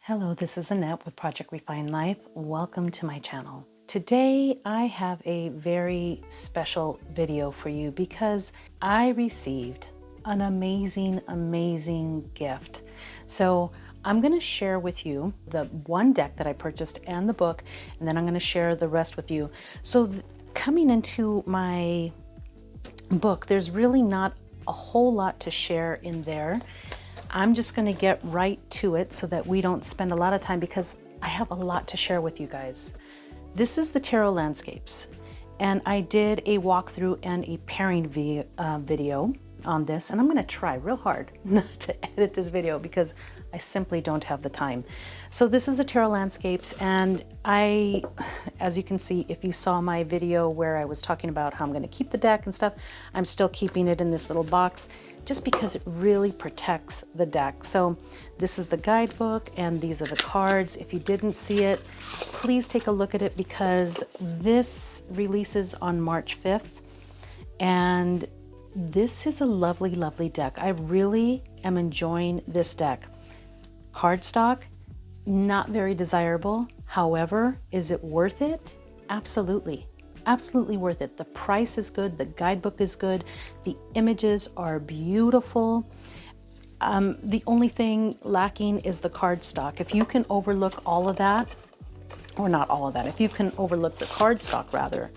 Hello, this is Annette with Project Refine Life. Welcome to my channel. Today I have a very special video for you because I received an amazing gift. So I'm going to share with you the one deck that I purchased and the book, and then I'm going to share the rest with you. So coming into my book, there's really not a whole lot to share in there. I'm just going to get right to it so that we don't spend a lot of time because I have a lot to share with you guys. This is the tarot landscapes, and I did a walkthrough and a pairing video on this, and I'm going to try real hard not to edit this video because I simply don't have the time. So this is the tarot landscapes, and as you can see, if you saw my video where I was talking about how I'm going to keep the deck and stuff, I'm still keeping it in this little box just because it really protects the deck. So this is the guidebook and these are the cards. If you didn't see it, please take a look at it because this releases on March 5th. And this is a lovely deck. I really am enjoying this deck. Cardstock, not very desirable. However, is it worth it? Absolutely. Absolutely worth it. The price is good. The guidebook is good. The images are beautiful. The only thing lacking is the cardstock. If you can overlook all of that, or not all of that, if you can overlook the cardstock rather,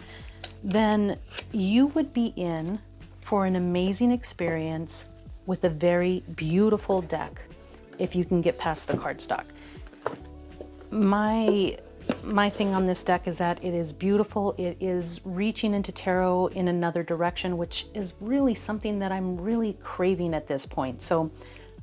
then you would be in for an amazing experience with a very beautiful deck if you can get past the cardstock. My thing on this deck is that it is beautiful. It is reaching into tarot in another direction, which is really something that I'm really craving at this point. So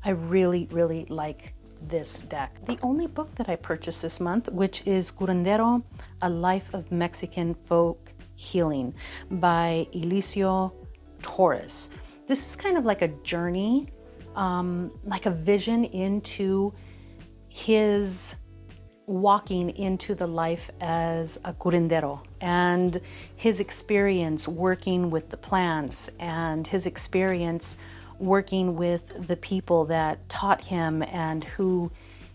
I really like this deck. The only book that I purchased this month, which is Curandero, A Life of Mexican Folk Healing by Eliseo Torres. This is kind of like a journey, like a vision into his walking into the life as a curandero and his experience working with the plants and his experience working with the people that taught him and who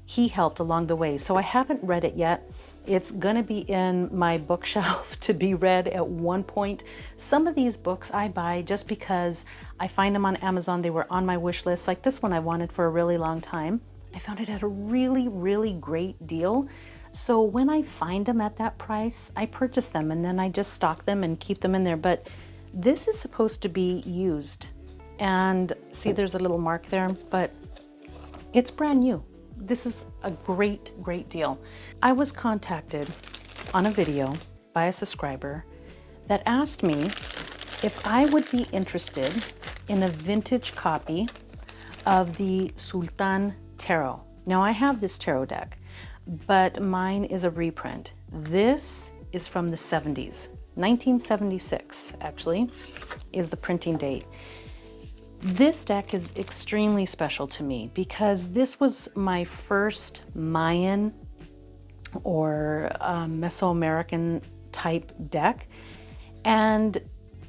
he helped along the way. So I haven't read it yet. It's gonna be in my bookshelf to be read at one point. Some of these books I buy just because I find them on Amazon. They were on my wish list. Like this one I wanted for a really long time. I found it at a really great deal. So when I find them at that price, I purchase them and then I just stock them and keep them in there. But this is supposed to be used. And see, there's a little mark there, but it's brand new. This is a great deal. I was contacted on a video by a subscriber that asked me if I would be interested in a vintage copy of the Sultan Tarot. Now I have this tarot deck, but mine is a reprint. This is from the 70s. 1976 actually is the printing date. This deck is extremely special to me because this was my first Mayan or Mesoamerican type deck. And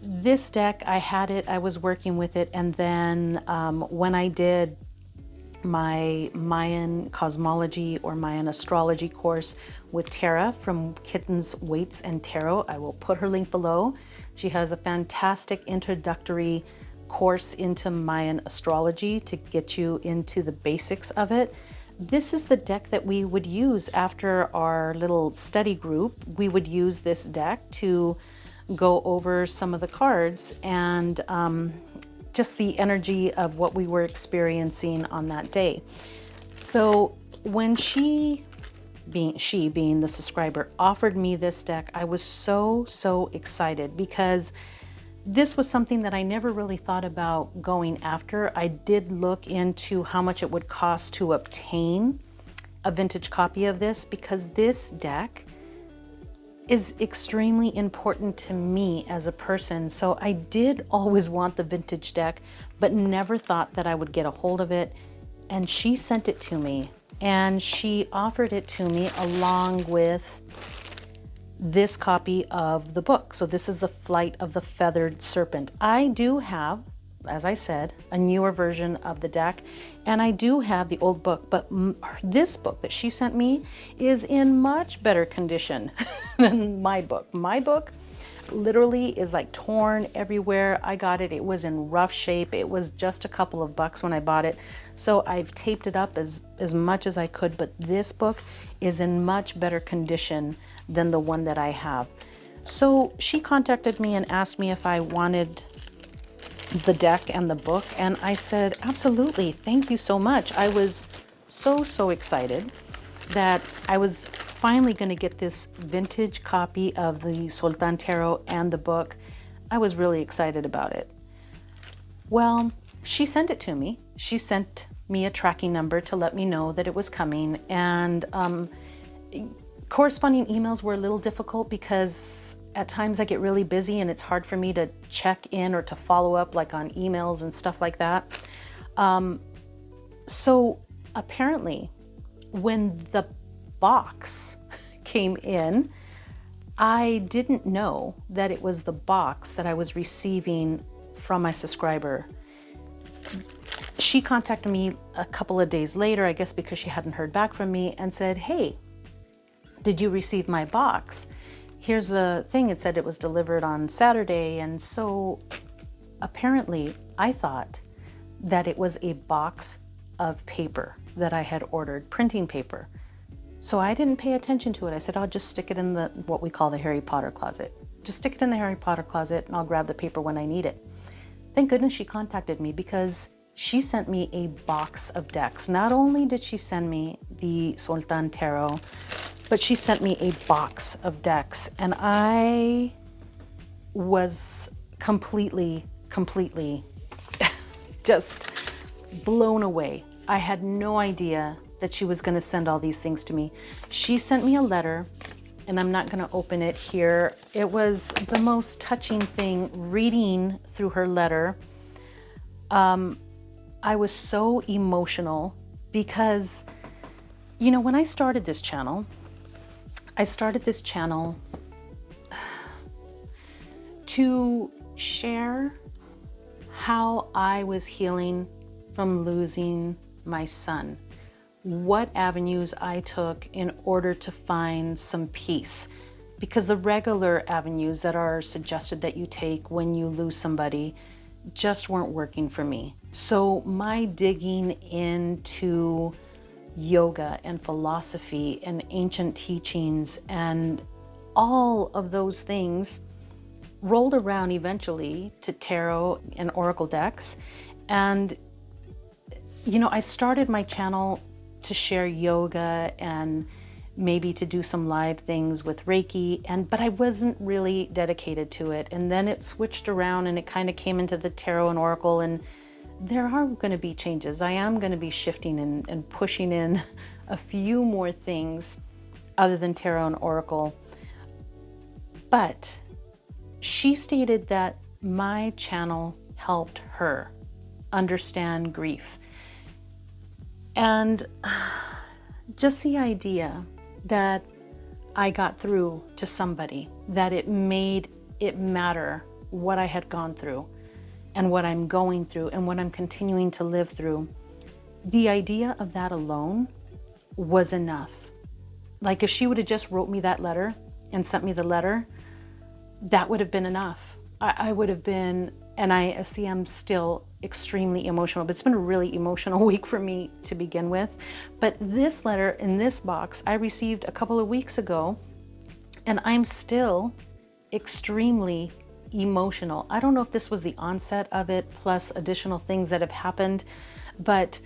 this deck, I had it, I was working with it, and then when I did my Mayan cosmology or Mayan astrology course with Tara from Kittens, Weights, and Tarot, I will put her link below. She has a fantastic introductory course into Mayan astrology to get you into the basics of it. This is the deck that we would use after our little study group. We would use this deck to go over some of the cards and just the energy of what we were experiencing on that day. So when she being the subscriber, offered me this deck, I was so excited because this was something that I never really thought about going after. I did look into how much it would cost to obtain a vintage copy of this because this deck is extremely important to me as a person. So I did always want the vintage deck, but never thought that I would get a hold of it. And she sent it to me, and she offered it to me along with this copy of the book. So this is The Flight of the Feathered Serpent. I do have as I said, a newer version of the deck. And I do have the old book, but this book that she sent me is in much better condition than my book. My book literally is like torn everywhere. I got it, it was in rough shape. It was just a couple of bucks when I bought it. So I've taped it up as much as I could, but this book is in much better condition than the one that I have. So she contacted me and asked me if I wanted the deck and the book, and I said, absolutely, thank you so much. I was so excited that I was finally going to get this vintage copy of the Sultan Tarot and the book. I was really excited about it. Well, she sent it to me. She sent me a tracking number to let me know that it was coming, and corresponding emails were a little difficult because at times I get really busy and it's hard for me to check in or to follow up like on emails and stuff like that. So apparently when the box came in, I didn't know that it was the box that I was receiving from my subscriber. She contacted me a couple of days later, I guess because she hadn't heard back from me, and said, hey, did you receive my box? Here's a thing, it said it was delivered on Saturday. And so apparently I thought that it was a box of paper that I had ordered, printing paper. So I didn't pay attention to it. I said, I'll just stick it in the, what we call the Harry Potter closet. Just stick it in the Harry Potter closet and I'll grab the paper when I need it. Thank goodness she contacted me, because she sent me a box of decks. Not only did she send me the Sultan Tarot, but she sent me a box of decks, and I was completely just blown away. I had no idea that she was going to send all these things to me. She sent me a letter, and I'm not going to open it here. It was the most touching thing reading through her letter. I was so emotional because, you know, when I started this channel, to share how I was healing from losing my son, what avenues I took in order to find some peace, because the regular avenues that are suggested that you take when you lose somebody just weren't working for me. So my digging into yoga and philosophy and ancient teachings and all of those things rolled around eventually to tarot and oracle decks. And, you know, I started my channel to share yoga and maybe to do some live things with Reiki, but I wasn't really dedicated to it. And then it switched around and it kind of came into the tarot and oracle, and there are going to be changes. I am going to be shifting and pushing in a few more things other than tarot and oracle. But she stated that my channel helped her understand grief. And just the idea that I got through to somebody, that it made it matter what I had gone through and what I'm going through and what I'm continuing to live through. The idea of that alone was enough. Like if she would have just wrote me that letter and sent me the letter, that would have been enough. I would have been, and I see I'm still extremely emotional, but it's been a really emotional week for me to begin with. But this letter in this box I received a couple of weeks ago, and I'm still extremely emotional. I don't know if this was the onset of it plus additional things that have happened, but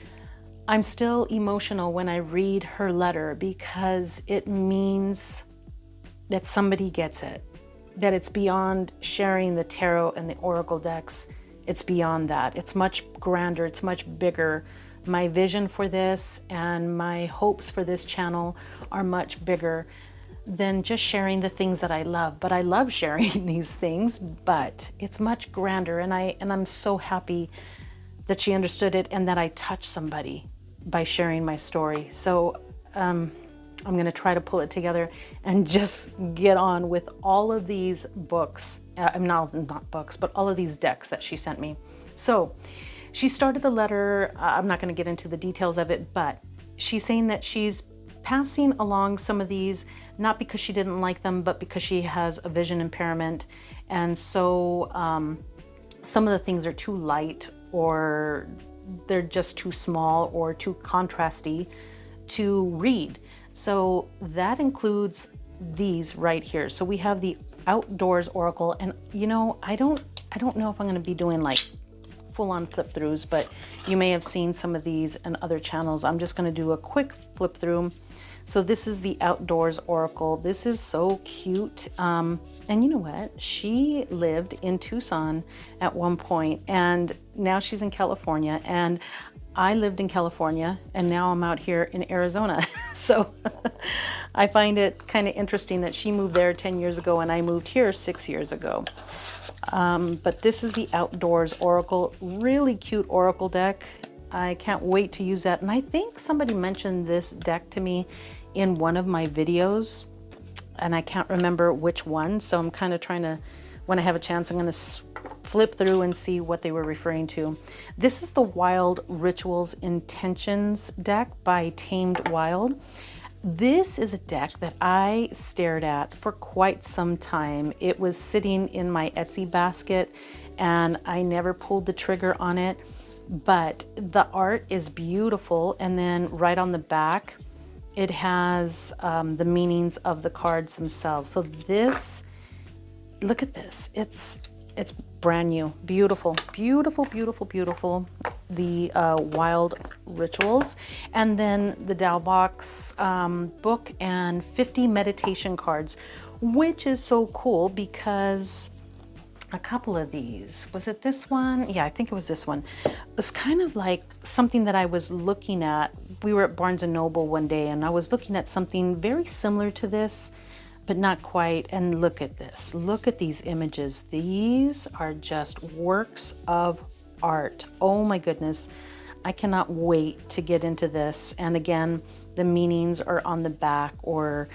I'm still emotional when I read her letter, because it means that somebody gets it, that it's beyond sharing the tarot and the oracle decks. It's beyond that. It's much grander, it's much bigger. My vision for this and my hopes for this channel are much bigger than just sharing the things that I love. But I love sharing these things, but it's much grander, and I'm so happy that she understood it and that I touched somebody by sharing my story. So I'm gonna try to pull it together and just get on with all of these books. Not books, but all of these decks that she sent me. So she started the letter. I'm not going to get into the details of it, but she's saying that she's passing along some of these, not because she didn't like them, but because she has a vision impairment. And so some of the things are too light, or they're just too small or too contrasty to read. So that includes these right here. So we have the Outdoors Oracle, and you know, I don't know if I'm going to be doing like full-on flip throughs, but you may have seen some of these in other channels. I'm just going to do a quick flip through. So this is the Outdoors Oracle. This is so cute. And you know what? She lived in Tucson at one point, and now she's in California. And I lived in California, and now I'm out here in Arizona. So I find it kind of interesting that she moved there 10 years ago and I moved here 6 years ago. But this is the Outdoors Oracle. Really cute oracle deck. I can't wait to use that. And I think somebody mentioned this deck to me in one of my videos, and I can't remember which one. So I'm kind of trying to, when I have a chance, I'm going to flip through and see what they were referring to. This is the Wild Rituals Intentions deck by Tamed Wild. This is a deck that I stared at for quite some time. It was sitting in my Etsy basket and I never pulled the trigger on it, but the art is beautiful. And then right on the back, it has the meanings of the cards themselves. So this, look at this. It's brand new, beautiful, beautiful, beautiful, beautiful. The Wild Rituals, and then the Tao Box book and 50 meditation cards, which is so cool because a couple of these, was it this one? Yeah, I think it was this one. It was kind of like something that I was looking at. We were at Barnes & Noble one day and I was looking at something very similar to this, but not quite. And look at this, look at these images. These are just works of art. Oh my goodness. I cannot wait to get into this. And again, the meanings are on the back, or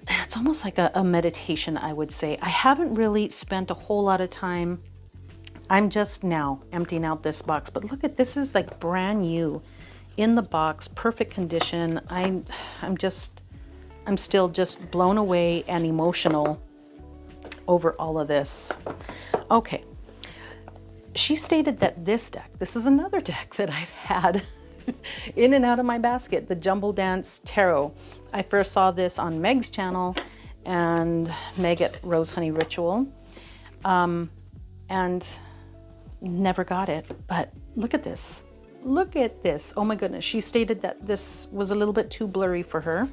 it's almost like a meditation, I would say. I haven't really spent a whole lot of time. I'm just now emptying out this box, but look at this, is like brand new in the box, perfect condition. I'm still just blown away and emotional over all of this. Okay. She stated that this deck, this is another deck that I've had in and out of my basket, the Jumble Dance Tarot. I first saw this on Meg's channel and Meg at Rose Honey Ritual, and never got it. But look at this. Look at this. Oh my goodness. She stated that this was a little bit too blurry for her.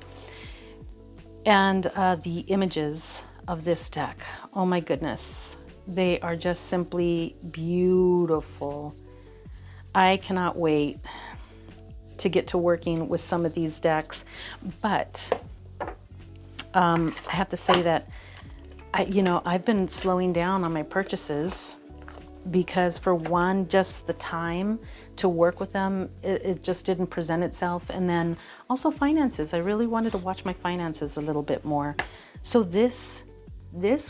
And the images of this deck, oh my goodness. They are just simply beautiful. I cannot wait to get to working with some of these decks, but I have to say that I've been slowing down on my purchases because, for one, just the time to work with them, it just didn't present itself. And then also finances. I really wanted to watch my finances a little bit more. So this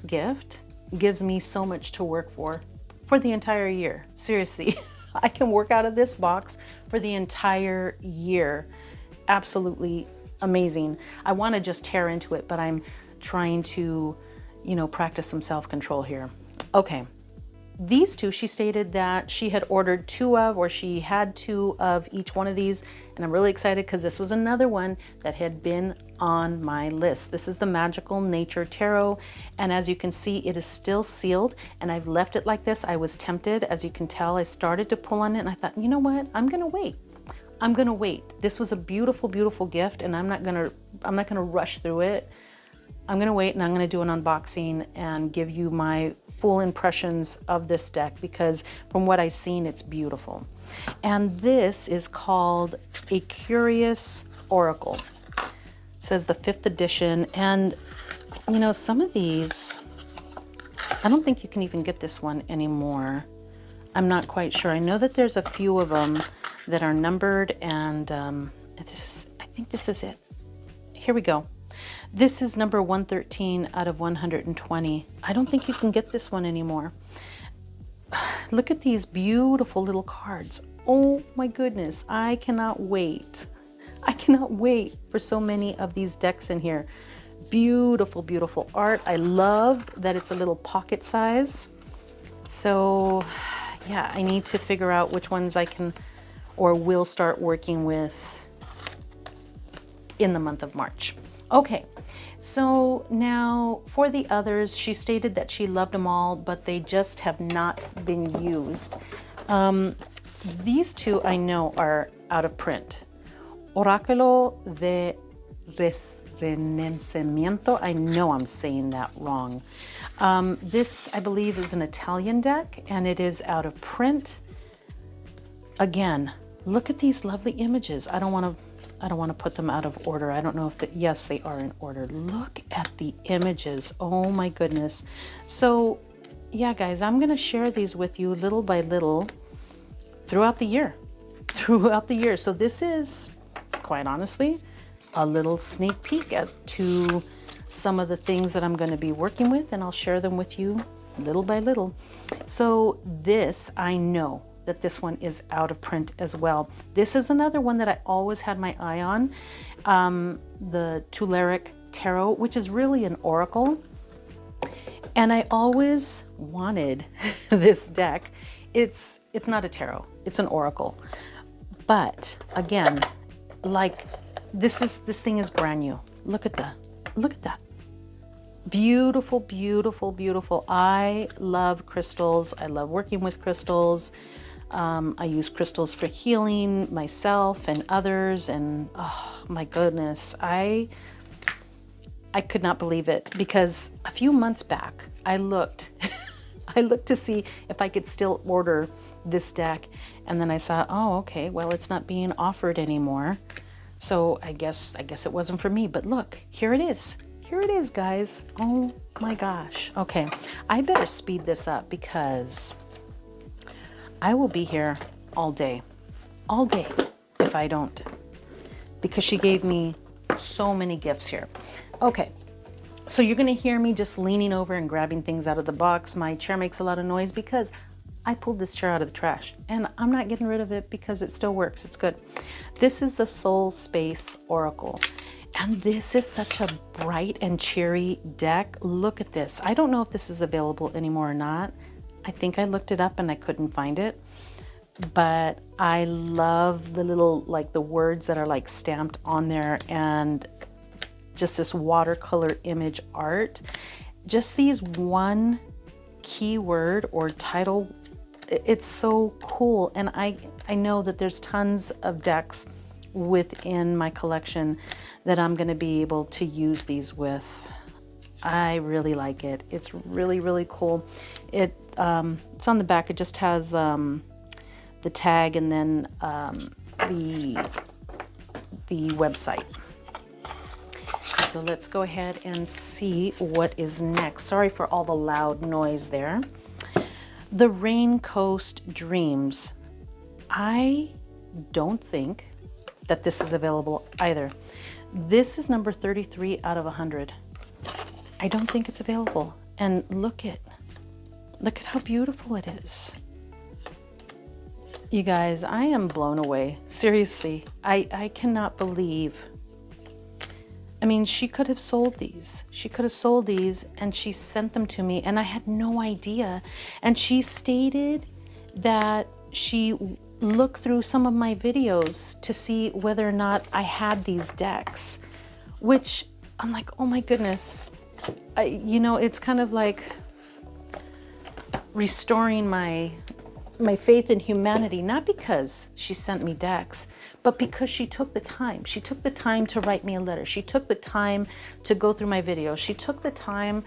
gift gives me so much to work for the entire year. Seriously, I can work out of this box for the entire year. Absolutely amazing. I want to just tear into it, but I'm trying to, practice some self-control here. Okay. These two, she stated that she had ordered two of, or she had two of each one of these. And I'm really excited because this was another one that had been on my list. This is the Magical Nature Tarot. And as you can see, it is still sealed and I've left it like this. I was tempted, as you can tell. I started to pull on it and I thought, you know what? I'm going to wait. I'm going to wait. This was a beautiful, beautiful gift and I'm not going to rush through it. I'm going to wait and I'm going to do an unboxing and give you my full impressions of this deck, because from what I've seen, it's beautiful. And this is called A Curious Oracle. It says the 5th edition. And, some of these, I don't think you can even get this one anymore. I'm not quite sure. I know that there's a few of them that are numbered, and I think this is it. Here we go. This is number 113 out of 120. I don't think you can get this one anymore. look at these beautiful little cards. Oh my goodness, I cannot wait. I cannot wait for so many of these decks in here. Beautiful, beautiful art. I love that it's a little pocket size. So yeah, I need to figure out which ones I can or will start working with in the month of March. Okay, so now for the others, she stated that she loved them all, but they just have not been used. These two I know are out of print. Oráculo de Renacimiento. I know I'm saying that wrong. This, I believe, is an Italian deck, and it is out of print. Again, look at these lovely images. I don't want to put them out of order. I don't know if yes, they are in order. Look at the images. Oh my goodness. So yeah, guys, I'm going to share these with you little by little throughout the year. So this is, quite honestly, a little sneak peek as to some of the things that I'm going to be working with, and I'll share them with you little by little. So this, I know that this one is out of print as well. This is another one that I always had my eye on, the Tularic Tarot, which is really an oracle. And I always wanted this deck. It's not a tarot, it's an oracle. But again, like this thing is brand new. Look at that. Beautiful, beautiful, beautiful. I love crystals. I love working with crystals. I use crystals for healing myself and others, and oh my goodness, I could not believe it, because a few months back I looked to see if I could still order this deck, and then I saw, oh okay, well, it's not being offered anymore, so I guess it wasn't for me. But look, here it is, guys. Oh my gosh. Okay, I better speed this up because I will be here all day if I don't, because she gave me so many gifts here. Okay, so you're gonna hear me just leaning over and grabbing things out of the box. My chair makes a lot of noise because I pulled this chair out of the trash, and I'm not getting rid of it because it still works. It's good. This is the Soul Space Oracle, and this is such a bright and cheery deck. Look at this. I don't know if this is available anymore or not. I think I looked it up and I couldn't find it, but I love the little, like, the words that are like stamped on there, and just this watercolor image art. Just these one keyword or title, it's so cool. And I know that there's tons of decks within my collection that I'm going to be able to use these with. I really like it. It's really, really cool. It's on the back. It just has the tag and then the website. So let's go ahead and see what is next. Sorry for all the loud noise there. The Rain Coast Dreams. I don't think that this is available either. This is number 33 out of 100. I don't think it's available. And look at how beautiful it is. You guys, I am blown away. Seriously, I cannot believe. I mean, she could have sold these. She could have sold these and she sent them to me and I had no idea. And she stated that she looked through some of my videos to see whether or not I had these decks, which I'm like, oh my goodness. You know, it's kind of like restoring my faith in humanity, not because she sent me decks, but because she took the time. She took the time to write me a letter. She took the time to go through my videos. She took the time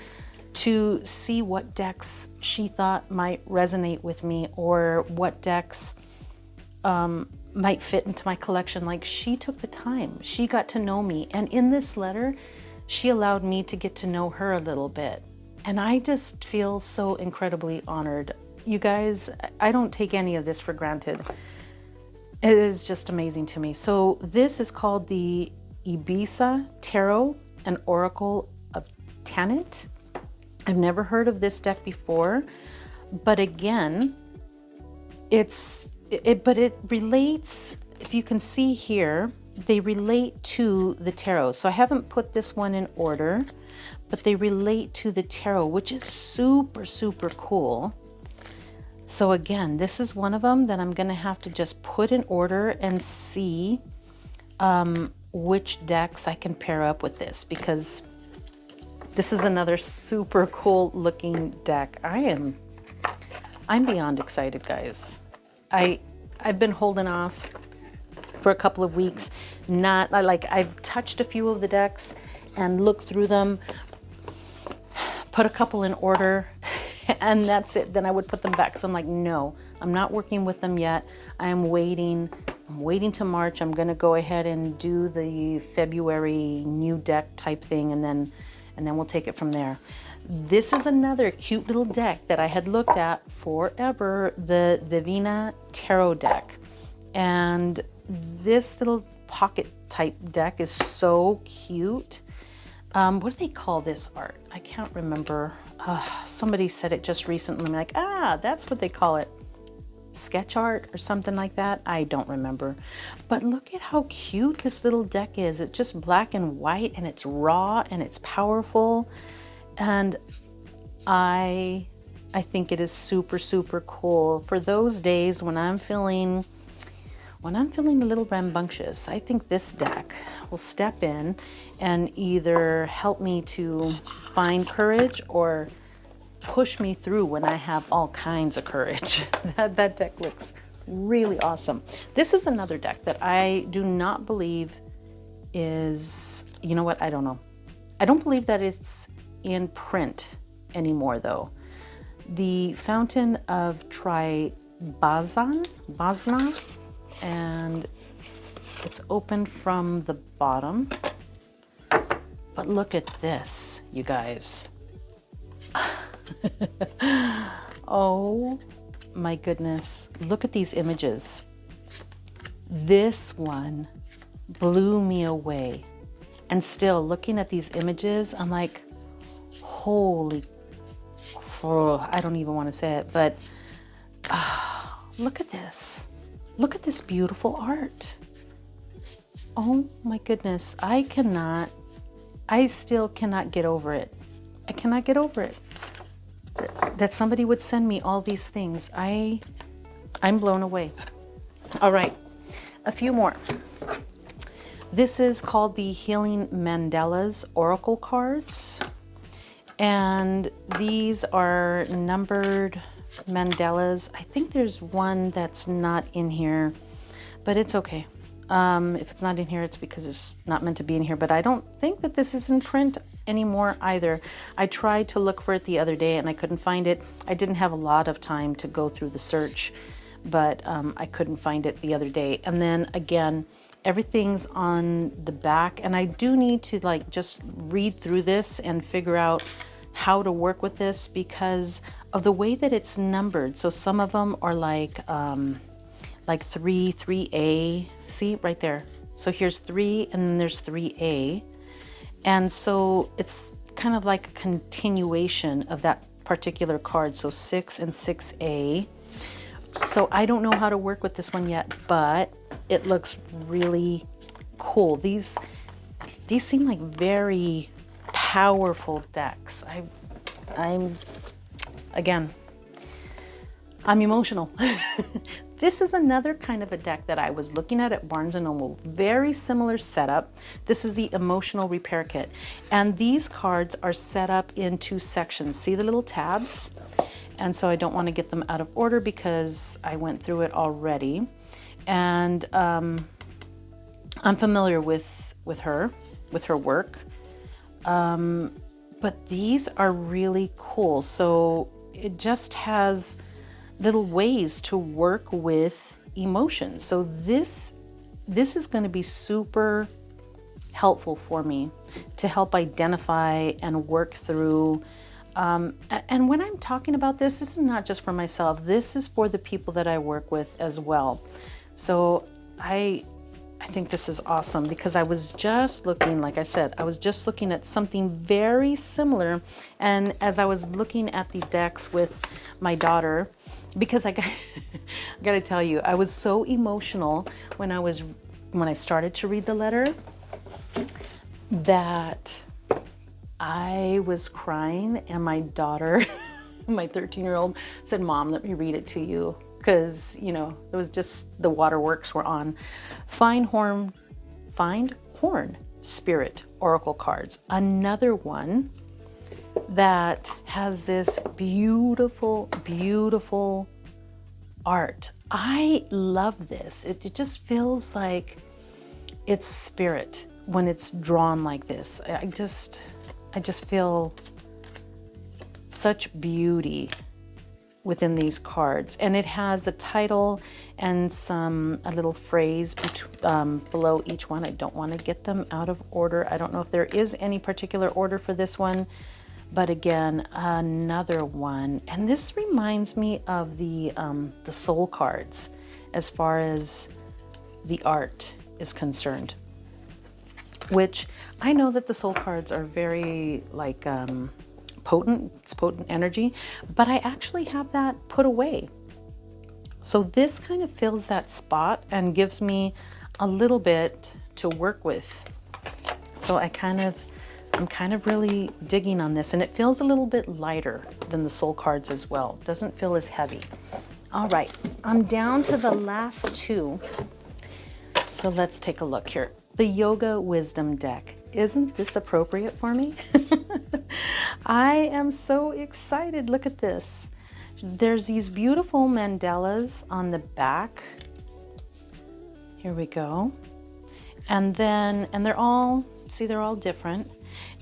to see what decks she thought might resonate with me, or what decks might fit into my collection. Like, she took the time. She got to know me. And in this letter, she allowed me to get to know her a little bit. And I just feel so incredibly honored. You guys, I don't take any of this for granted. It is just amazing to me. So this is called the Ibiza Tarot and Oracle of Tanit. I've never heard of this deck before, but again, but it relates, if you can see here, they relate to the tarot. So I haven't put this one in order, but they relate to the tarot, which is super, super cool. So again, this is one of them that I'm going to have to just put in order and see which decks I can pair up with this, because this is another super cool looking deck. I'm beyond excited, guys. I've been holding off for a couple of weeks. I've touched a few of the decks and looked through them, put a couple in order, and that's it. Then I would put them back. So I'm like, no, I'm not working with them yet. I'm waiting till March. I'm going to go ahead and do the February new deck type thing, and then we'll take it from there. This is another cute little deck that I had looked at forever, the Divina Tarot deck. And this little pocket type deck is so cute. What do they call this art? I can't remember. Somebody said it just recently. I'm like, that's what they call it. Sketch art or something like that. I don't remember. But look at how cute this little deck is. It's just black and white, and it's raw, and it's powerful. And I think it is super, super cool for those days when I'm feeling a little rambunctious. I think this deck will step in and either help me to find courage or push me through when I have all kinds of courage. That deck looks really awesome. This is another deck that I do not believe is, you know what, I don't know. I don't believe that it's in print anymore though. The Fountain of Basna, and it's open from the bottom. But look at this, you guys. Oh my goodness, look at these images. This one blew me away. And still looking at these images, I'm like, holy, I don't even want to say it, but look at this. Look at this beautiful art. Oh my goodness, I still cannot get over it. I cannot get over it. That somebody would send me all these things. I'm blown away. All right, a few more. This is called the Healing Mandalas Oracle cards. And these are numbered mandalas. I think there's one that's not in here, but it's okay. If it's not in here, it's because it's not meant to be in here, but I don't think that this is in print anymore either. I tried to look for it the other day and I couldn't find it. I didn't have a lot of time to go through the search, but I couldn't find it the other day. And then again, everything's on the back, and I do need to just read through this and figure out how to work with this because of the way that it's numbered. So some of them are like 3A, see right there. So here's 3 and then there's 3A. And so it's kind of like a continuation of that particular card. So 6 and 6A. So I don't know how to work with this one yet, but it looks really cool. These seem like very powerful decks. I'm emotional. This is another kind of a deck that I was looking at Barnes & Noble. Very similar setup. This is the Emotional Repair Kit. And these cards are set up in 2 sections. See the little tabs? And so I don't want to get them out of order because I went through it already. And I'm familiar with her work. But these are really cool. So it just has little ways to work with emotions. So this is going to be super helpful for me to help identify and work through. And when I'm talking about this is not just for myself. This is for the people that I work with as well. So I I think this is awesome because I was just looking, like I said, I was just looking at something very similar. And as I was looking at the decks with my daughter, because I got to tell you, I was so emotional when I started to read the letter that I was crying, and my daughter, my 13-year-old, said, "Mom, let me read it to you." Because, you know, it was just the waterworks were on. Find Horn Spirit Oracle cards. Another one that has this beautiful, beautiful art. I love this. It just feels like it's spirit when it's drawn like this. I just feel such beauty within these cards, and it has a title and a little phrase below each one. I don't want to get them out of order. I don't know if there is any particular order for this one, but again, another one. And this reminds me of the soul cards as far as the art is concerned, which I know that the soul cards are very like potent. It's potent energy, but I actually have that put away. So this kind of fills that spot and gives me a little bit to work with. So I'm kind of really digging on this, and it feels a little bit lighter than the soul cards as well. Doesn't feel as heavy. All right, I'm down to the last two. So let's take a look here. The Yoga Wisdom deck. Isn't this appropriate for me? I am so excited. Look at this. There's these beautiful mandalas on the back. Here we go. And they're all, see, they're all different.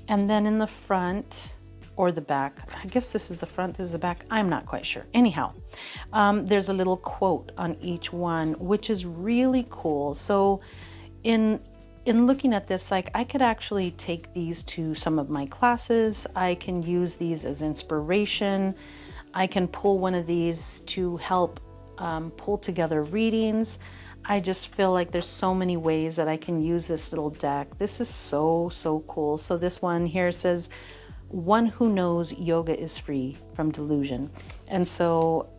And then in the front or the back, I guess this is the front, this is the back, I'm not quite sure. Anyhow, there's a little quote on each one, which is really cool. So in looking at this, like, I could actually take these to some of my classes. I can use these as inspiration. I can pull one of these to help pull together readings. I just feel like there's so many ways that I can use this little deck. This is so, so cool. So this one here says, "One who knows yoga is free from delusion." And so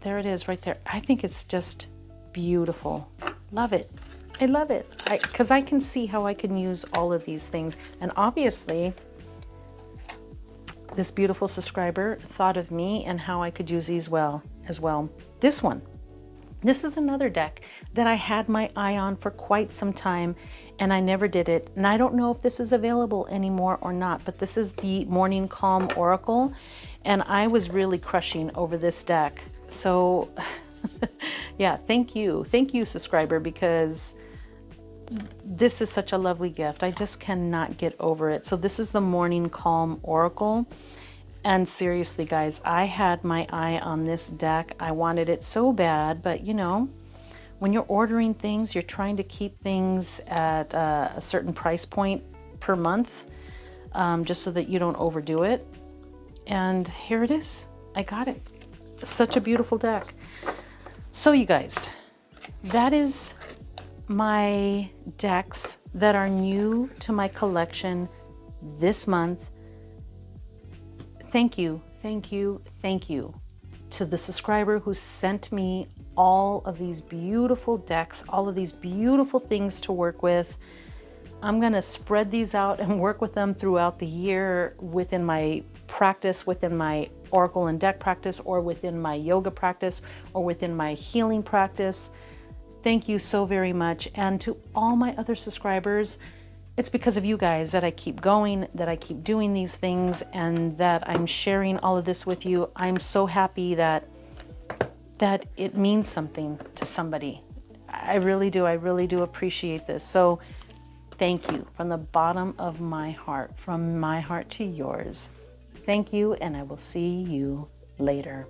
there it is right there. I think it's just beautiful. Love it. I love it, because I can see how I can use all of these things. And obviously, this beautiful subscriber thought of me and how I could use these as well. This one, this is another deck that I had my eye on for quite some time, and I never did it. And I don't know if this is available anymore or not, but this is the Morning Calm Oracle, and I was really crushing over this deck. So yeah, thank you, subscriber, because this is such a lovely gift. I just cannot get over it. So this is the Morning Calm Oracle. And seriously, guys, I had my eye on this deck. I wanted it so bad, but you know, when you're ordering things, you're trying to keep things at a certain price point per month, just so that you don't overdo it. And here it is. I got it. Such a beautiful deck. So you guys, that is my decks that are new to my collection this month. Thank you to the subscriber who sent me all of these beautiful decks, all of these beautiful things to work with. I'm gonna spread these out and work with them throughout the year within my practice, within my oracle and deck practice, or within my yoga practice, or within my healing practice. Thank you so very much. And to all my other subscribers, it's because of you guys that I keep going, that I keep doing these things, and that I'm sharing all of this with you. I'm so happy that it means something to somebody. I really do appreciate this. So thank you from the bottom of my heart, from my heart to yours. Thank you, and I will see you later.